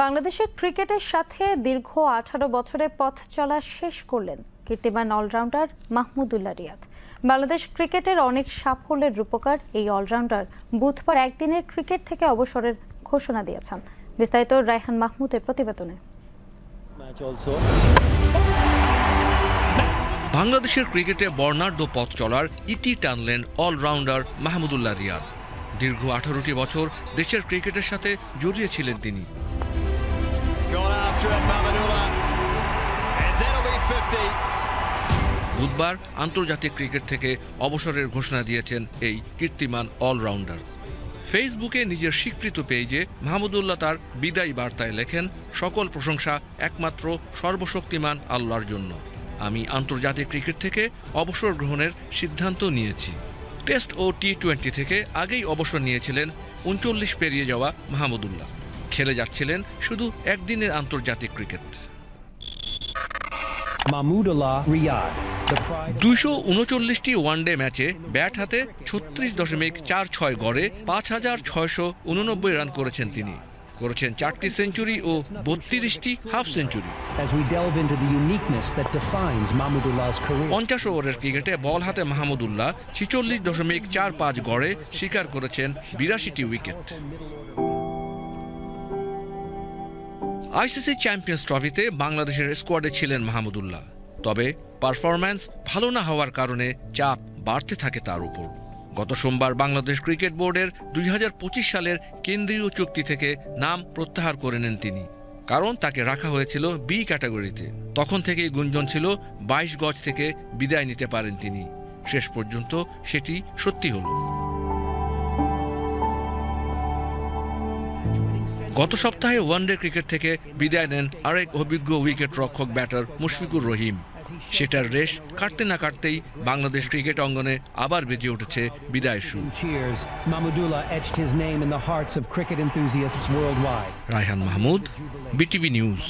বাংলাদেশের ক্রিকেটের সাথে দীর্ঘ 18 বছরের পথ চলা শেষ করলেন কীর্তিমান অলরাউন্ডার মাহমুদুল্লাহ রিয়াদ। বাংলাদেশ ক্রিকেটের অনেক সাফল্যের রূপকার এই অলরাউন্ডার বুধবার একদিনের ক্রিকেট থেকে অবসরের ঘোষণা দিয়েছেন। বিস্তারিত রায়হান মাহমুদের প্রতিবেদনে। বাংলাদেশের ক্রিকেটে বর্ণাঢ্য পথ চলার ইতি টানলেন অলরাউন্ডার মাহমুদুল্লাহ রিয়াদ। দীর্ঘ 18টি বছর দেশের ক্রিকেটের সাথে জড়িয়েছিলেন তিনি। বুধবার আন্তর্জাতিক ক্রিকেট থেকে অবসরের ঘোষণা দিয়েছেন এই কীর্তিমান অলরাউন্ডার। ফেসবুকে নিজের স্বীকৃত পেজে মাহমুদুল্লাহ তার বিদায়ী বার্তায় লেখেন, সকল প্রশংসা একমাত্র সর্বশক্তিমান আল্লাহর জন্য। আমি আন্তর্জাতিক ক্রিকেট থেকে অবসর গ্রহণের সিদ্ধান্ত নিয়েছি। টেস্ট ও টি-20 থেকে আগেই অবসর নিয়েছিলেন 39 পেরিয়ে যাওয়া মাহমুদুল্লাহ। খেলে যাচ্ছিলেন শুধু একদিনের আন্তর্জাতিক ক্রিকেট। 239টি ওয়ানডে ম্যাচে ব্যাট হাতে 36.46 গড়ে 5,689 রান করেছেন তিনি। করেছেন 4টি সেঞ্চুরি ও 32টি হাফ সেঞ্চুরি। 50 ওভারের ক্রিকেটে বল হাতে মাহমুদুল্লাহ 46.45 গড়ে শিকার করেছেন 82টি উইকেট। আইসিসি চ্যাম্পিয়ন্স ট্রফিতে বাংলাদেশের স্কোয়াডে ছিলেন মাহমুদুল্লাহ। তবে পারফরম্যান্স ভালো না হওয়ার কারণে চাপ বাড়তে থাকে তার উপর। গত সোমবার বাংলাদেশ ক্রিকেট বোর্ডের 2025 সালের কেন্দ্রীয় চুক্তি থেকে নাম প্রত্যাহার করে নেন তিনি, কারণ তাকে রাখা হয়েছিল বি ক্যাটাগরিতে। তখন থেকেই গুঞ্জন ছিল 22 গজ থেকে বিদায় নিতে পারেন তিনি। শেষ পর্যন্ত সেটি সত্যি হলো। গত সপ্তাহে ওয়ানডে ক্রিকেট থেকে বিদায় নেন আরেক অভিজ্ঞ উইকেট রক্ষক ব্যাটার মুশফিকুর রহিম। সেটার রেশ কাটতে না কাটতেই বাংলাদেশ ক্রিকেট অঙ্গনে আবার বেজে উঠেছে বিদায়ের সুর। Raihan Mahmud, BTV news.